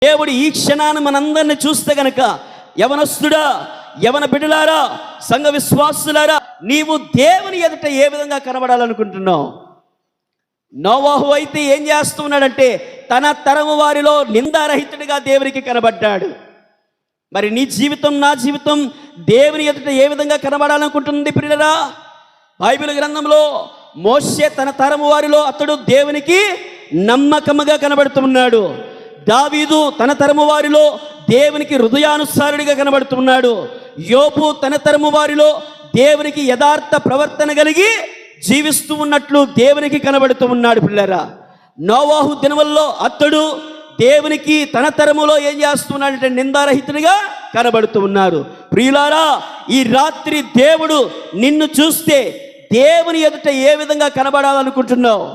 దేవుడు ఈ క్షణాన్ని మనందరిని చూస్తే గనక, యవనస్తుడా, యవన బిడ్డలారా, సంఘ విశ్వాసులారా, నీవు దేవుని ఎదుట ఏ విధంగా కనబడాలనుకుంటున్నావు? నోవాహు అయితే ఏం చేస్తున్నాడంటే తన తరము వారిలో నిందారహితుడిగా దేవునికి కనబడ్డాడు. మరి నీ జీవితం, నా జీవితం దేవుని ఎదుట ఏ విధంగా కనబడాలనుకుంటుంది ప్రియులారా? బైబిల్ గ్రంథంలో మోషే తన తరము వారిలో అతడు దేవునికి నమ్మకముగా కనబడుతున్నాడు. దావీదు తన తరము వారిలో దేవునికి హృదయానుసారుడిగా కనబడుతున్నాడు. యోబు తన తరము వారిలో దేవునికి యథార్థ ప్రవర్తన కలిగి జీవిస్తూ ఉన్నట్లు దేవునికి కనబడుతూ ఉన్నాడు. పిల్లరా, నోవాహు దినముల్లో అతడు దేవునికి తన తరములో ఏం చేస్తున్నాడంటే నిందారహితుడిగా కనబడుతూ ఉన్నారు. ప్రియులారా, ఈ రాత్రి దేవుడు నిన్ను చూస్తే దేవుని ఎదుట ఏ విధంగా కనబడాలనుకుంటున్నావు?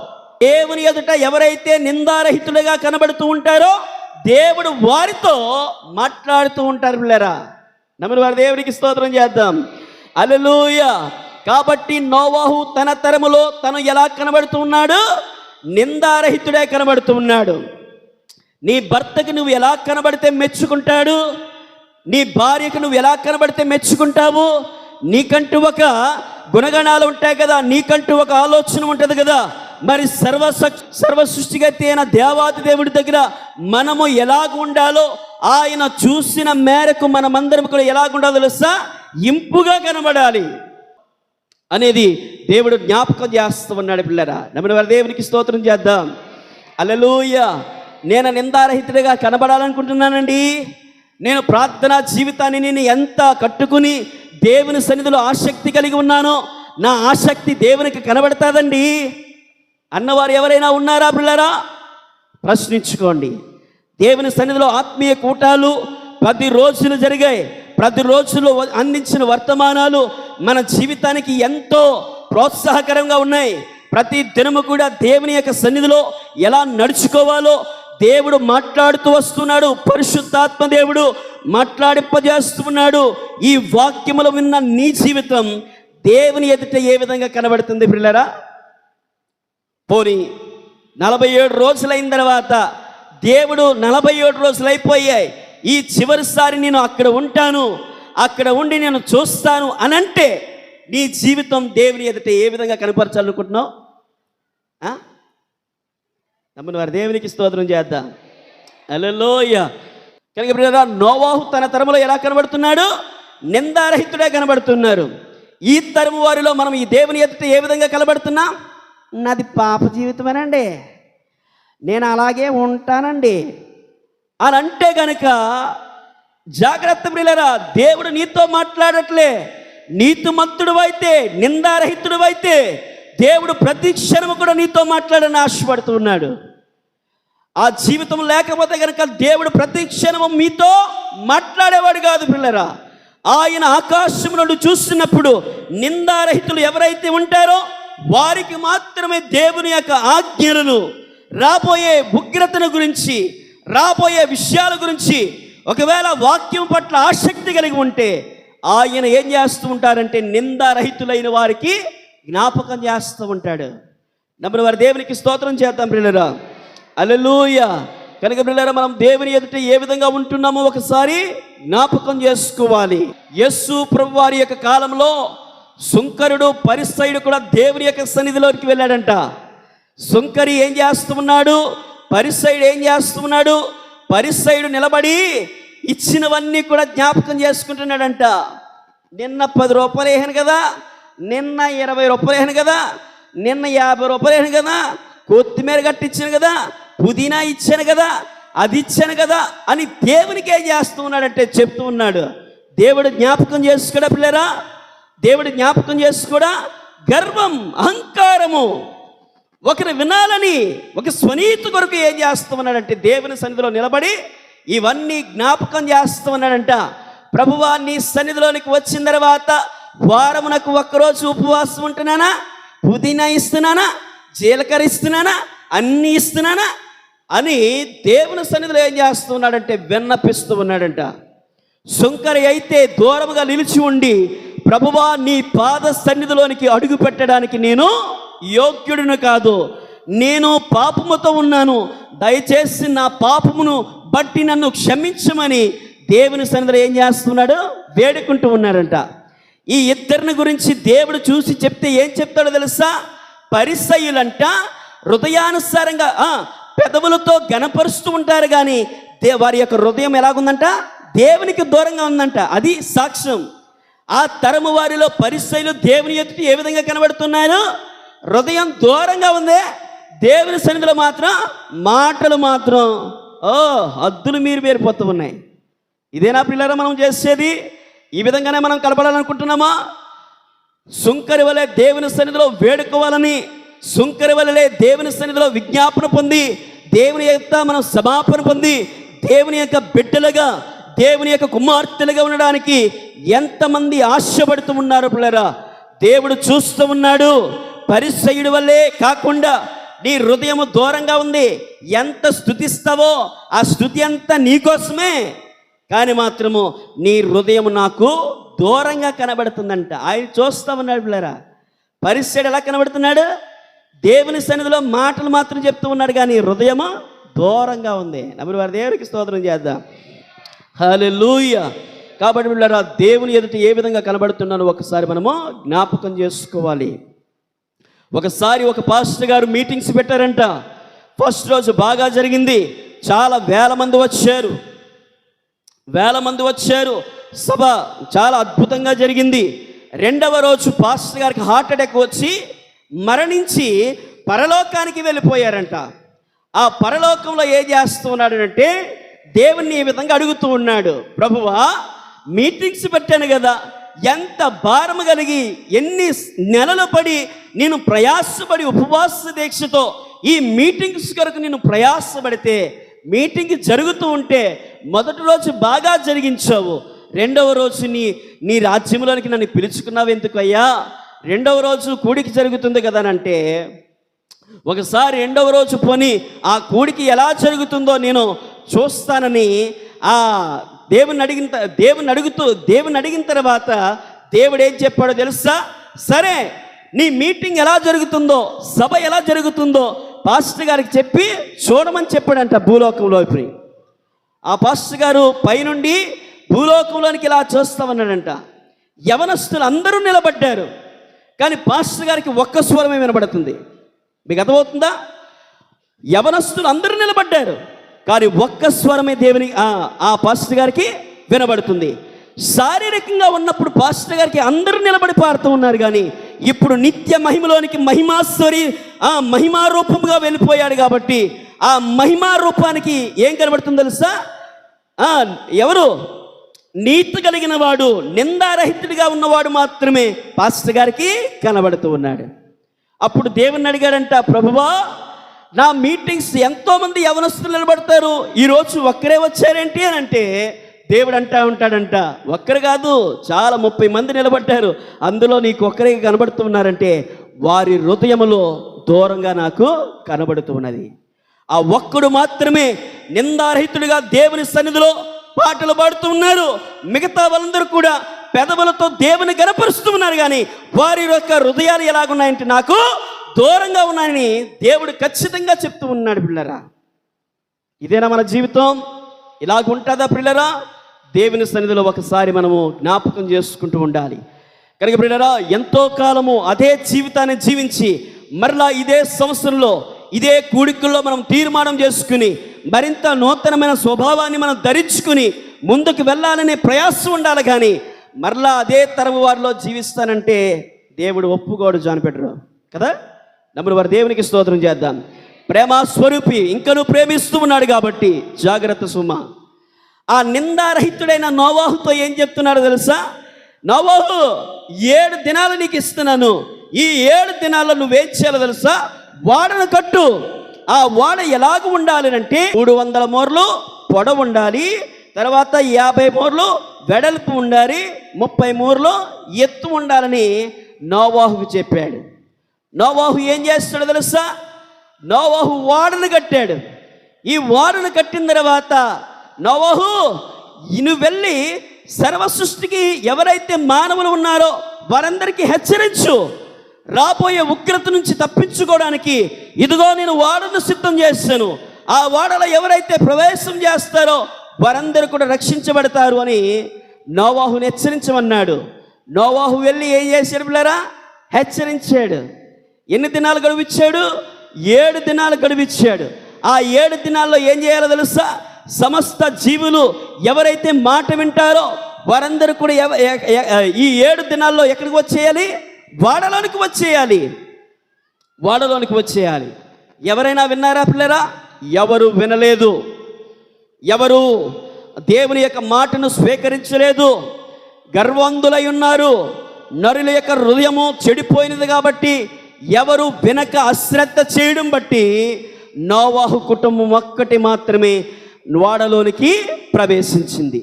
దేవుని ఎదుట ఎవరైతే నిందారహితులుగా కనబడుతూ ఉంటారో దేవుడు వారితో మాట్లాడుతూ ఉంటారు. పిల్లరా, నమ్మిన వారి దేవునికి స్తోత్రం చేద్దాం. హల్లెలూయా. కాబట్టి నోవాహు తన తరములో తను ఎలా కనబడుతూ ఉన్నాడు? నిందారహితుడే కనబడుతూ ఉన్నాడు. నీ భర్తకి నువ్వు ఎలా కనబడితే మెచ్చుకుంటాడు? నీ భార్యకు నువ్వు ఎలా కనబడితే మెచ్చుకుంటావు? నీకంటూ ఒక గుణగణాలు ఉంటాయి కదా, నీకంటూ ఒక ఆలోచన ఉంటుంది కదా. మరి సర్వ సృష్టికర్త అయిన దేవాది దేవుడి దగ్గర మనము ఎలాగ ఉండాలో, ఆయన చూసిన మేరకు మనమందరం కూడా ఎలాగ ఉండాలో తెలుసా? ఇంపుగా కనబడాలి అనేది దేవుడు జ్ఞాపకం చేస్తూ ఉన్నాడు. పిల్లరా, నమ్మిన వారి దేవునికి స్తోత్రం చేద్దాం. హల్లెలూయా. నేను నిందారహితుడిగా కనబడాలనుకుంటున్నానండి. నేను ప్రార్థనా జీవితాన్ని నేను ఎంత కట్టుకుని దేవుని సన్నిధిలో ఆసక్తి కలిగి ఉన్నానో నా ఆసక్తి దేవునికి కనబడతాదండి అన్నవారు ఎవరైనా ఉన్నారా? పిల్లరా, ప్రశ్నించుకోండి. దేవుని సన్నిధిలో ఆత్మీయ కూటాలు 10 రోజులు జరిగాయి. 10 రోజులు అందించిన వర్తమానాలు మన జీవితానికి ఎంతో ప్రోత్సాహకరంగా ఉన్నాయి. ప్రతి దినము కూడా దేవుని యొక్క సన్నిధిలో ఎలా నడుచుకోవాలో దేవుడు మాట్లాడుతూ వస్తున్నాడు. పరిశుద్ధాత్మ దేవుడు మాట్లాడింపజేస్తున్నాడు. ఈ వాక్యములు విన్న నీ జీవితం దేవుని ఎదుట ఏ విధంగా కనబడుతుంది పిల్లరా? పోనీ 47 రోజులైన తర్వాత దేవుడు 47 రోజులు అయిపోయాయి, ఈ చివరిసారి నేను అక్కడ ఉంటాను, అక్కడ ఉండి నేను చూస్తాను అనంటే నీ జీవితం దేవుని ఎదుట ఏ విధంగా కనపరచాలనుకుంటున్నావు? నమ్మిన వారి దేవునికి స్తోత్రం చేద్దాం. హల్లెలూయా. కనుక ప్రియులారా, నోవాహు తన తరములో ఎలా కనబడుతున్నాడు? నిందారహితుడే కనబడుతున్నారు. ఈ తరము వారిలో మనం ఈ దేవుని ఎదుట ఏ విధంగా కనబడుతున్నాం? నాది పాప జీవితమేనండి, నేను అలాగే ఉంటానండి అని అంటే గనక జాగ్రత్త ప్రియులారా, దేవుడు నీతో మాట్లాడట్లే. నీతిమంతుడు అయితే, నిందారహితుడు అయితే దేవుడు ప్రతి క్షణము కూడా నీతో మాట్లాడని ఆశపడుతూ ఉన్నాడు. ఆ జీవితం లేకపోతే కనుక దేవుడు ప్రతి క్షణము మీతో మాట్లాడేవాడు కాదు పిల్లరా. ఆయన ఆకాశం నుండి చూస్తున్నప్పుడు నిందారహితులు ఎవరైతే ఉంటారో వారికి మాత్రమే దేవుని యొక్క ఆజ్ఞలను, రాబోయే ఉగ్రతను గురించి, రాబోయే విషయాల గురించి ఒకవేళ వాక్యం పట్ల ఆసక్తి కలిగి ఉంటే ఆయన ఏం చేస్తూ ఉంటారంటే నిందారహితులైన వారికి జ్ఞాపకం చేస్తూ ఉంటాడు. నమ్మిన వారి దేవునికి స్తోత్రం చేద్దాం ప్రియులారా. హల్లెలూయా. కనుక ప్రియులారా, మనం దేవుని ఎదుట ఏ విధంగా ఉంటున్నామో ఒకసారి జ్ఞాపకం చేసుకోవాలి. యేసు ప్రభువు వారి యొక్క కాలంలో సుంకరుడు, పరిసయ్యుడు కూడా దేవుని యొక్క సన్నిధిలోకి వెళ్ళాడంట. సుంకరి ఏం చేస్తున్నాడు? పరిసయ్యుడు ఏం చేస్తున్నాడు? పరిసయ్యుడు నిలబడి ఇచ్చినవన్నీ కూడా జ్ఞాపకం చేసుకుంటున్నాడంట. నిన్న 10 రూపాయలు వేసాను కదా, నిన్న 20 రూపాయలు వేసాను కదా, నిన్న 50 రూపాయలు వేసాను కదా, కొత్తిమీర గట్టి ఇచ్చాను కదా, పుదీనా ఇచ్చాను కదా, అది ఇచ్చాను కదా అని దేవునికి ఏం చేస్తూ ఉన్నాడంటే చెప్తూ ఉన్నాడు. దేవుడు జ్ఞాపకం చేసుకోడా పిల్లరా? దేవుడు జ్ఞాపకం చేసుకోడా? గర్వం, అహంకారము, ఒకరు వినాలని, ఒక స్వనీతి కొరకు ఏం చేస్తూ ఉన్నాడంటే దేవుని సన్నిధిలో నిలబడి ఇవన్నీ జ్ఞాపకం చేస్తూ ఉన్నాడంట. ప్రభువా, నీ సన్నిధిలోనికి వచ్చిన తర్వాత వారమునకు 1 రోజు ఉపవాసం ఉంటున్నానా, పుదీనా ఇస్తున్నానా, జీలకర్ర ఇస్తున్నానా, అన్నీ ఇస్తున్నానా అని దేవుని సన్నిధిలో ఏం చేస్తున్నాడంటే విన్నపిస్తూ ఉన్నాడంట. సుంకరి అయితే దూరముగా నిలిచి ఉండి, ప్రభువా, నీ పాద సన్నిధిలోనికి అడుగు పెట్టడానికి నేను యోగ్యుడును కాదు, నేను పాపముతో ఉన్నాను, దయచేసి నా పాపమును బట్టి నన్ను క్షమించమని దేవుని సన్నిధిలో ఏం చేస్తున్నాడు? వేడుకుంటూ ఉన్నాడంట. ఈ ఇద్దరిని గురించి దేవుడు చూసి చెప్తే ఏం చెప్తాడో తెలుసా? పరిసయ్యులంట హృదయానుసారంగా పెదవులతో గణపరుస్తూ ఉంటారు, కానీ వారి యొక్క హృదయం ఎలాగుందంట? దేవునికి దూరంగా ఉందంట. అది సాక్ష్యం. ఆ తరము వారిలో పరిసయ్యులు దేవుని ఎదుట ఏ విధంగా కనబడుతున్నారు? హృదయం దూరంగా ఉంది. దేవుని సన్నిధిలో మాత్రం మాటలు మాత్రం హద్దులు మీరిపోతూ ఉన్నాయి. ఇదేనా పిల్లరా మనం చేసేది? ఈ విధంగానే మనం కలపడాలనుకుంటున్నామా? సుంకరి వలె దేవుని సన్నిధిలో వేడుకోవాలని, సుంకరి వలె దేవుని సన్నిధిలో విజ్ఞాపన పొంది, దేవుని యొక్క మనం సమాపన పొంది, దేవుని యొక్క బిడ్డలుగా, దేవుని యొక్క కుమార్తెలుగా ఉండడానికి ఎంతమంది ఆశపడుతూ ఉన్నారు పిల్లరా? దేవుడు చూస్తూ ఉన్నాడు. పరిసయ్యుడి వల్లే కాకుండా నీ హృదయం దూరంగా ఉంది. ఎంత స్తుతిస్తావో ఆ స్తుతి అంతా నీకోసమే, కానీ మాత్రము నీ హృదయం నాకు దూరంగా కనబడుతుందంట. ఆయన చూస్తూ ఉన్నాడు పిల్లరా. పరిసయ్యుడు ఎలా కనబడుతున్నాడు? దేవుని సన్నిధిలో మాటలు మాత్రం చెప్తూ ఉన్నాడు, కానీ హృదయము దూరంగా ఉంది. నమ్మిన వారి దేవునికి స్తోత్రం చేద్దాం. హల్లెలూయా. కాబట్టి పిల్లరా, దేవుని ఎదుట ఏ విధంగా కనబడుతున్నానో ఒకసారి మనము జ్ఞాపకం చేసుకోవాలి. ఒకసారి ఒక పాస్టర్ గారు మీటింగ్స్ పెట్టారంట. ఫస్ట్ రోజు బాగా జరిగింది, చాలా వేల మంది వచ్చారు, సభ చాలా అద్భుతంగా జరిగింది. రెండవ రోజు పాస్టర్ గారికి హార్ట్ అటాక్ వచ్చి మరణించి పరలోకానికి వెళ్ళిపోయారంట. ఆ పరలోకంలో ఏం చేస్తూ ఉన్నాడు అంటే, దేవుణ్ణి ఈ విధంగా అడుగుతూ ఉన్నాడు, ప్రభువా మీటింగ్స్ పెట్టాను కదా, ఎంత భారము కలిగి ఎన్ని నెలలు పడి నేను ప్రయాసపడి ఉపవాస దీక్షతో ఈ మీటింగ్స్ కొరకు నేను ప్రయాసపడితే, మీటింగ్ జరుగుతూ ఉంటే మొదటి రోజు బాగా జరిగించావు, రెండవ రోజు నీ రాజ్యంలోనికి నన్ను పిలుచుకున్నావు ఎందుకు అయ్యా? రెండవ రోజు కూడికి జరుగుతుంది కదా అంటే, ఒకసారి రెండవ రోజు పోని ఆ కూడికి ఎలా జరుగుతుందో నేను చూస్తానని దేవుని అడిగిన తర్వాత దేవుడు ఏం చెప్పాడో తెలుసా? సరే, నీ మీటింగ్ ఎలా జరుగుతుందో, సభ ఎలా జరుగుతుందో పాస్టర్ గారికి చెప్పి చూడమని చెప్పాడంట భూలోకంలోకి. ఆ పాస్టర్ గారు పైనుండి భూలోకంలోనికి ఇలా చూస్తామన్నాడంట. యవనస్తులు అందరూ నిలబడ్డారు, కానీ పాస్టర్ గారికి ఒక్క స్వరమే వినబడుతుంది. మీకు అర్థమవుతుందా? యవనస్తులు అందరూ నిలబడ్డారు, కానీ ఒక్క స్వరమే దేవుని ఆ పాస్టర్ గారికి వినబడుతుంది. శారీరకంగా ఉన్నప్పుడు పాస్టర్ గారికి అందరూ నిలబడి పాడుతూ ఉన్నారు, కానీ ఇప్పుడు నిత్య మహిమలోనికి మహిమా రూపంగా వెళ్ళిపోయాడు కాబట్టి ఆ మహిమా రూపానికి ఏం కనబడుతుందో తెలుసా? ఎవరు? నీతి కలిగిన వాడు, నిందారహితుడిగా ఉన్నవాడు మాత్రమే పాస్టర్ గారికి కనబడుతూ ఉన్నాడు. అప్పుడు దేవుణ్ణి అడిగాడంట, ప్రభువా నా మీటింగ్స్ ఎంతోమంది యవనస్తులు నిలబడతారు, ఈరోజు ఒక్కరే వచ్చారేంటి అని అంటే, దేవుడు అంటా ఉంటాడంట, ఒక్కరు కాదు చాలా 30 మంది నిలబడ్డారు, అందులో నీకు ఒక్కరే కనబడుతూ ఉన్నారంటే వారి హృదయములో దూరంగా నాకు కనబడుతూ ఉన్నది. ఆ ఒక్కడు మాత్రమే నిందారహితుడిగా దేవుని సన్నిధిలో పాటలు పాడుతూ ఉన్నారు. మిగతా వాళ్ళందరూ కూడా పెదవులతో దేవుని గణపరుస్తూ ఉన్నారు, కానీ వారి యొక్క హృదయాలు ఎలాగున్నాయంటే నాకు దూరంగా ఉన్నాయని దేవుడు ఖచ్చితంగా చెప్తూ ఉన్నాడు. పిల్లరా, ఇదేనా మన జీవితం? ఇలాగుంటుందా పిల్లరా? దేవుని సన్నిధిలో ఒకసారి మనము జ్ఞాపకం చేసుకుంటూ ఉండాలి. కనుక పిల్లరా, ఎంతో కాలము అదే జీవితాన్ని జీవించి మరలా ఇదే సంవత్సరంలో ఇదే కూడికల్లో మనం తీర్మానం చేసుకుని మరింత నూతనమైన స్వభావాన్ని మనం ధరించుకుని ముందుకు వెళ్ళాలనే ప్రయాసం ఉండాలి, కానీ మరలా అదే తరము వారిలో జీవిస్తానంటే దేవుడు ఒప్పుకోడు. జానిపెట్టరు కదా. నమ్ముడు వారి దేవునికి స్తోత్రం చేద్దాం. ప్రేమ స్వరూపి ఇంకను ప్రేమిస్తూ ఉన్నాడు కాబట్టి జాగ్రత్త సుమ. ఆ నిందారహితుడైన నోవాహుతో ఏం చెప్తున్నాడు తెలుసా? నోవాహు 7 దినాలు నీకు ఇస్తున్నాను, ఈ 7 దినాల్లో నువ్వేం చేయాలో తెలుసా? వాడను కట్టు. ఆ వాడ ఎలాగ ఉండాలి అంటే 300 మూరలు పొడవు ఉండాలి, తర్వాత 50 మూరలు వెడల్పు ఉండాలి, 30 మూరలు ఎత్తు ఉండాలని నోవాహుకు చెప్పాడు. నోవాహు ఏం చేస్తాడో తెలుసా? నోవాహు వాడను కట్టాడు. ఈ వాడను కట్టిన తర్వాత నోవాహు నువ్వు వెళ్ళి సర్వ సృష్టికి ఎవరైతే మానవులు ఉన్నారో వారందరికీ హెచ్చరించు, రాబోయే ఉగ్రత నుంచి తప్పించుకోవడానికి ఇదిగో నేను ఓడను సిద్ధం చేస్తాను, ఆ ఓడలో ఎవరైతే ప్రవేశం చేస్తారో వారందరూ కూడా రక్షించబడతారు అని నోవాహుని హెచ్చరించమన్నాడు. నోవాహు వెళ్ళి ఏం చేశాడు పిల్లరా? హెచ్చరించాడు. ఎన్ని దినాలు గడువిచ్చాడు? 7 దినాలు గడువిచ్చాడు. ఆ 7 దినాల్లో ఏం చేయాలో తెలుసా? సమస్త జీవులు ఎవరైతే మాట వింటారో వారందరూ కూడా ఈ 7 దినాల్లో ఎక్కడికి వచ్చేయాలి? వాడలోనికి వచ్చేయాలి. వాడలోనికి వచ్చేయాలి. ఎవరైనా విన్నారా పిల్లరా? ఎవరు వినలేదు. ఎవరు దేవుని యొక్క మాటను స్వీకరించలేదు. గర్వంధులై ఉన్నారు. నరుల యొక్క హృదయము చెడిపోయినది కాబట్టి ఎవరు వెనక అశ్రద్ధ చేయడం బట్టి నోవాహు కుటుంబం ఒక్కటి మాత్రమే ఓడలోనికి ప్రవేశించింది.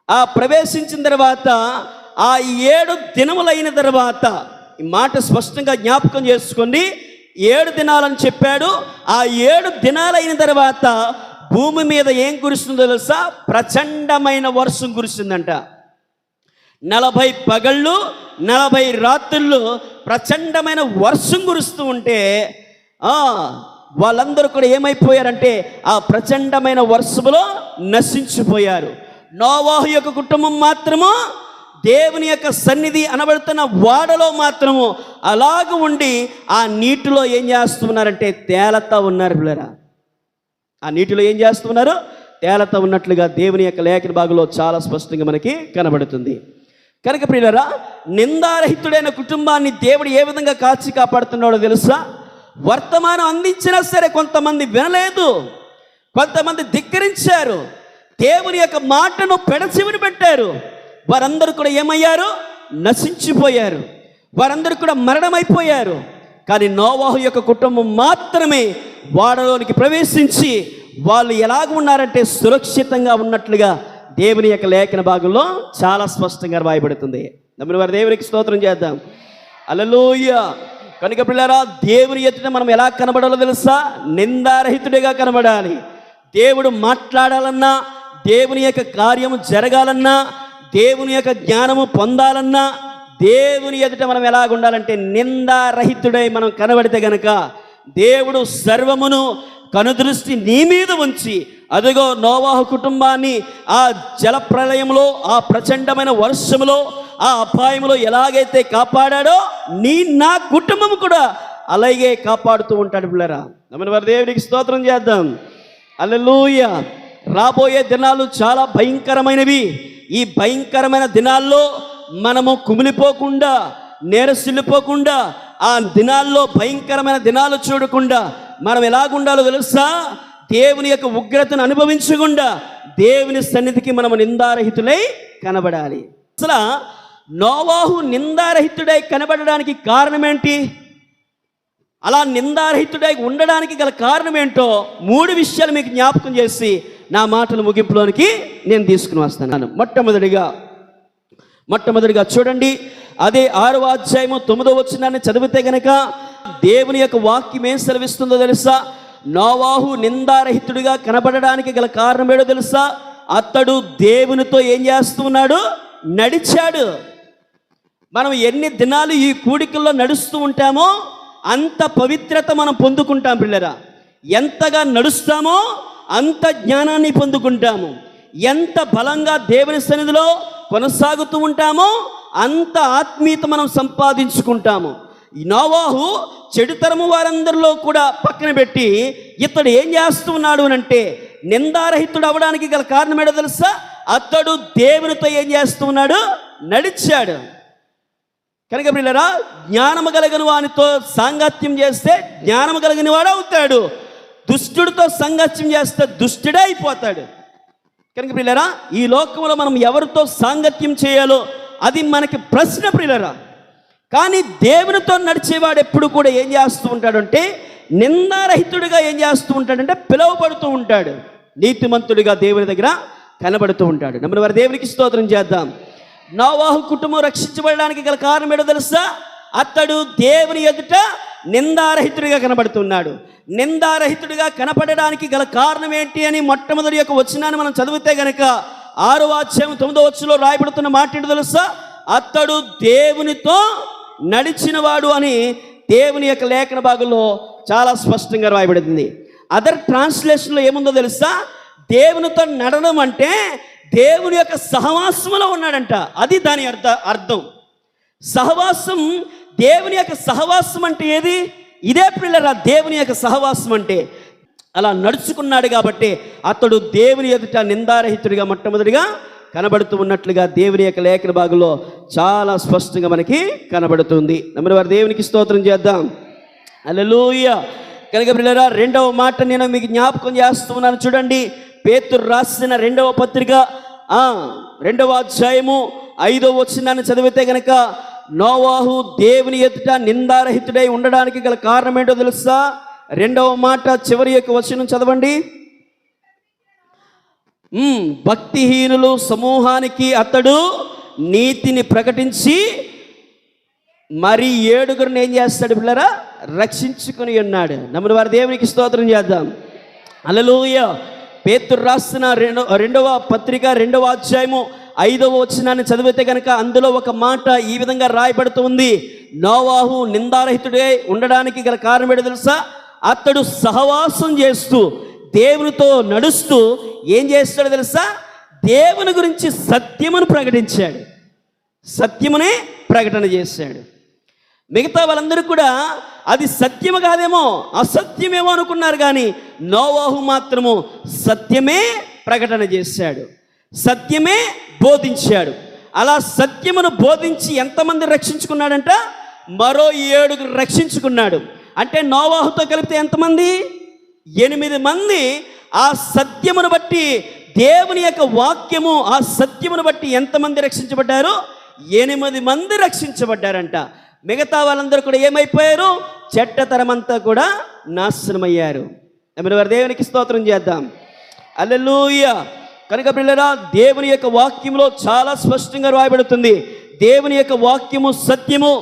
ఆ ప్రవేశించిన తర్వాత ఆ 7 దినములైన తర్వాత, ఈ మాట స్పష్టంగా జ్ఞాపకం చేసుకోండి, 7 దినాలని చెప్పాడు. ఆ 7 దినాలైన తర్వాత భూమి మీద ఏం కురుస్తుందో తెలుసా? ప్రచండమైన వర్షం కురిసిందంట. 40 పగళ్ళు 40 రాత్రులు ప్రచండమైన వర్షం కురుస్తూ ఉంటే వాళ్ళందరూ కూడా ఏమైపోయారంటే ఆ ప్రచండమైన వర్షములో నశించిపోయారు. నోవాహు యొక్క కుటుంబం మాత్రము దేవుని యొక్క సన్నిధి అనబడుతున్న వాడలో మాత్రము అలాగ ఉండి ఆ నీటిలో ఏం చేస్తున్నారంటే తేలతా ఉన్నారు పిల్లరా. ఆ నీటిలో ఏం చేస్తున్నారు? తేలతా ఉన్నట్లుగా దేవుని యొక్క లేఖన భాగంలో చాలా స్పష్టంగా మనకి కనబడుతుంది. కనుక ప్రియులారా, నిందారహితుడైన కుటుంబాన్ని దేవుడు ఏ విధంగా కాచి కాపాడుతున్నాడో తెలుసా? వర్తమానం అందించినా సరే కొంతమంది వినలేదు, కొంతమంది ధిక్కరించారు, దేవుని యొక్క మాటను పెడచెవిని పెట్టారు. వారందరూ కూడా ఏమయ్యారు? నశించిపోయారు. వారందరూ కూడా మరణమైపోయారు. కానీ నోవాహు యొక్క కుటుంబం మాత్రమే వాడలోనికి ప్రవేశించి వాళ్ళు ఎలాగ ఉన్నారంటే సురక్షితంగా ఉన్నట్లుగా దేవుని యొక్క లేఖన భాగంలో చాలా స్పష్టంగా రాయబడుతుంది. నమ్మిన వారి దేవునికి స్తోత్రం చేద్దాం. హల్లెలూయా. కనుక పిల్లరా, దేవుని ఎదుట మనం ఎలా కనబడాలో తెలుసా? నిందారహితుడిగా కనబడాలి. దేవుడు మాట్లాడాలన్నా, దేవుని యొక్క కార్యము జరగాలన్నా, దేవుని యొక్క జ్ఞానము పొందాలన్నా దేవుని ఎదుట మనం ఎలాగ ఉండాలంటే నిందారహితుడై మనం కనబడితే గనక దేవుడు సర్వమును కనుదృష్టి నీ మీద ఉంచి అదిగో నోవాహు కుటుంబాన్ని ఆ జలప్రలయంలో, ఆ ప్రచండమైన వర్షములో, ఆ అపాయంలో ఎలాగైతే కాపాడాడో నా కుటుంబం కూడా అలాగే కాపాడుతూ ఉంటాడు పిల్లరా. నమ్మిన వారి దేవునికి స్తోత్రం చేద్దాం. హల్లెలూయా. రాబోయే దినాలు చాలా భయంకరమైనవి. ఈ భయంకరమైన దినాల్లో మనము కుమిలిపోకుండా, నేరసిల్లిపోకుండా, ఆ దినాల్లో భయంకరమైన దినాలు చూడకుండా మనం ఎలాగుండాలో తెలుసా? దేవుని యొక్క ఉగ్రతను అనుభవించకుండా దేవుని సన్నిధికి మనము నిందారహితులై కనబడాలి. అసలు నోవాహు నిందారహితుడై కనబడడానికి కారణం ఏంటి? అలా నిందారహితుడై ఉండడానికి గల కారణం ఏంటో 3 విషయాలు మీకు జ్ఞాపకం చేసి నా మాటల ముగింపులోనికి నేను తీసుకుని వస్తున్నాను. మొట్టమొదటిగా చూడండి, అదే 6వ అధ్యాయము 9వ వచనాన్ని చదివితే గనక దేవుని యొక్క వాక్యం ఏం సెలవిస్తుందో తెలుసా? నోవాహు నిందారహితుడిగా కనబడడానికి గల కారణం ఏడో తెలుసా? అతడు దేవునితో ఏం చేస్తున్నాడు? నడిచాడు. మనం ఎన్ని దినాలు ఈ కూడికల్లో నడుస్తూ ఉంటామో అంత పవిత్రత మనం పొందుకుంటాం పిల్లరా. ఎంతగా నడుస్తామో అంత జ్ఞానాన్ని పొందుకుంటాము. ఎంత బలంగా దేవుని సన్నిధిలో కొనసాగుతూ ఉంటామో అంత ఆత్మీయత మనం సంపాదించుకుంటాము. నోవాహు చెడుతరము వారందరిలో కూడా పక్కన పెట్టి ఇతడు ఏం చేస్తున్నాడు అంటే నిందారహితుడు అవడానికి గల కారణం ఏంటో తెలుసా? అతడు దేవునితో ఏం చేస్తున్నాడు? నడిచాడు. కనుక పిల్లరా, జ్ఞానము కలిగిన వానితో సాంగత్యం చేస్తే జ్ఞానము కలిగిన వాడు అవుతాడు. దుష్టుడితో సంగత్యం చేస్తే దుష్టుడే అయిపోతాడు. కనుక పిల్లరా, ఈ లోకంలో మనం ఎవరితో సాంగత్యం చేయాలో అది మనకి ప్రశ్న పిల్లరా. కానీ దేవునితో నడిచేవాడు ఎప్పుడు కూడా ఏం చేస్తూ ఉంటాడంటే నిందారహితుడిగా ఏం చేస్తూ ఉంటాడంటే పిలువబడుతూ ఉంటాడు. నీతిమంతుడిగా దేవుని దగ్గర కనబడుతూ ఉంటాడు. నమ్మిన వారి దేవునికి స్తోత్రం చేద్దాం. నోవాహు కుటుంబం రక్షించబడడానికి గల కారణం ఏంటో తెలుసా? అతడు దేవుని ఎదుట నిందారహితుడిగా కనబడుతున్నాడు. నిందారహితుడిగా కనపడడానికి గల కారణం ఏంటి అని మొట్టమొదటి యొక్క వచనాన్ని మనం చదివితే గనక 6వ అధ్యాయం 9వ వచనంలో రాయబడుతున్న మాట ఏంటో తెలుసా? అతడు దేవునితో నడిచినవాడు అని దేవుని యొక్క లేఖన భాగంలో చాలా స్పష్టంగా రాయబడింది. అదర్ ట్రాన్స్లేషన్లో ఏముందో తెలుసా? దేవునితో నడడం అంటే దేవుని యొక్క సహవాసంలో ఉన్నాడంట. అది దాని అర్థం. సహవాసం, దేవుని యొక్క సహవాసం అంటే ఏది? ఇదే పిల్లరా దేవుని యొక్క సహవాసం అంటే. అలా నడుచుకున్నాడు కాబట్టి అతడు దేవుని ఎదుట నిందారహితుడిగా మొట్టమొదటిగా కనబడుతూ ఉన్నట్లుగా దేవుని యొక్క లేఖన భాగంలో చాలా స్పష్టంగా మనకి కనబడుతుంది. నమ్మిన వారు దేవునికి స్తోత్రం చేద్దాం. హల్లెలూయా. కనుక పిల్లరా, రెండవ మాట నేను మీకు జ్ఞాపకం చేస్తున్నాను. చూడండి, పేతురు రాసిన రెండవ పత్రిక 2వ అధ్యాయము 5వ వచనాన్ని చదివితే గనక, నోవాహు దేవుని ఎదుట నిందారహితుడై ఉండడానికి గల కారణం ఏంటో తెలుసా? 2వ మాట చివరి యొక్క వచనం చదవండి. భక్తిహీనులు సమూహానికి అతడు నీతిని ప్రకటించి మరి 7గురిని ఏం చేస్తాడు పిల్లరా? రక్షించుకొని ఉన్నాడు. నమ్మిన వారి దేవునికి స్తోత్రం చేద్దాం. హల్లెలూయా. పేతురు రాసిన రెండవ పత్రిక 2వ అధ్యాయము 5వ వచనాన్ని చదివితే కనుక అందులో ఒక మాట ఈ విధంగా రాయబడుతూ ఉంది. నోవాహు నిందారహితుడై ఉండడానికి గల కారణం ఏంటో తెలుసా? అతడు సహవాసం చేస్తూ దేవునితో నడుస్తూ ఏం చేస్తాడో తెలుసా? దేవుని గురించి సత్యమును ప్రకటించాడు. సత్యమునే ప్రకటన చేశాడు. మిగతా వాళ్ళందరూ కూడా అది సత్యము కాదేమో, అసత్యమేమో అనుకున్నారు. కానీ నోవాహు మాత్రము సత్యమే ప్రకటన చేశాడు, సత్యమే బోధించాడు. అలా సత్యమును బోధించి ఎంతమంది రక్షించుకున్నాడంట? మరో 7గురు రక్షించుకున్నాడు. అంటే నోవాహుతో కలిపితే ఎంతమంది? 8 మంది ఆ సత్యమును బట్టి, దేవుని యొక్క వాక్యము ఆ సత్యమును బట్టి ఎంతమంది రక్షించబడ్డారు? 8 మంది రక్షించబడ్డారంట. మిగతా వాళ్ళందరూ కూడా ఏమైపోయారు? చెడ్డతరమంతా కూడా నాశనమయ్యారు. వారి దేవునికి స్తోత్రం చేద్దాం. హల్లెలూయా. కనుక పిల్లరా, దేవుని యొక్క వాక్యంలో చాలా స్పష్టంగా రాయబడుతుంది. దేవుని యొక్క వాక్యము సత్యము.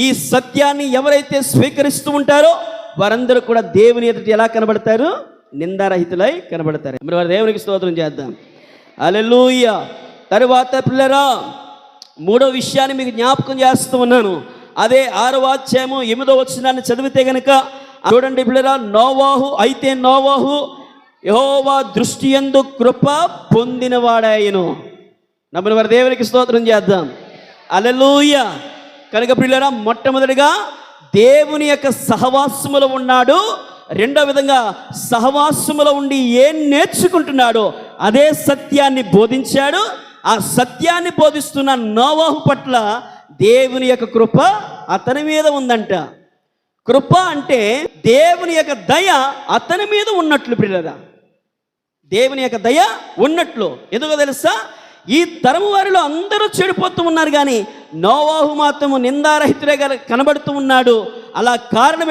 ఈ సత్యాన్ని ఎవరైతే స్వీకరిస్తూ ఉంటారో వారందరూ కూడా దేవుని ఎదుట ఎలా కనబడతారు? నిందారహితులై కనబడతారు. వారి దేవునికి స్తోత్రం చేద్దాం. హల్లెలూయా. తరువాత పిల్లరా, 3వ విషయాన్ని మీకు జ్ఞాపకం చేస్తూ ఉన్నాను. అదే 6వ అధ్యాయము 8వ వచనాన్ని చదివితే గనక చూడండి పిల్లరా, నోవాహు యెహోవా దృష్టి యందు కృప పొందినవాడాయను. నమ్మిన వారి దేవునికి స్తోత్రం చేద్దాం. హల్లెలూయా. కనుక పిల్లరా, మొట్టమొదటిగా దేవుని యొక్క సహవాసములో ఉన్నాడు. రెండో విధంగా సహవాసములో ఉండి ఏం నేర్చుకుంటున్నాడో అదే సత్యాన్ని బోధించాడు. ఆ సత్యాన్ని బోధిస్తున్న నోవాహు పట్ల దేవుని యొక్క కృప అతని మీద ఉందంట. కృప అంటే దేవుని యొక్క దయ అతని మీద ఉన్నట్లు పిల్లరా, దేవుని యొక్క దయ ఉన్నట్లు. ఎందుకో తెలుసా? ఈ తరము వారిలో అందరూ చెడిపోతూ ఉన్నారు, కానీ నోవాహు మాత్రము నిందారహితుడే కనబడుతూ ఉన్నాడు. అలా కారణం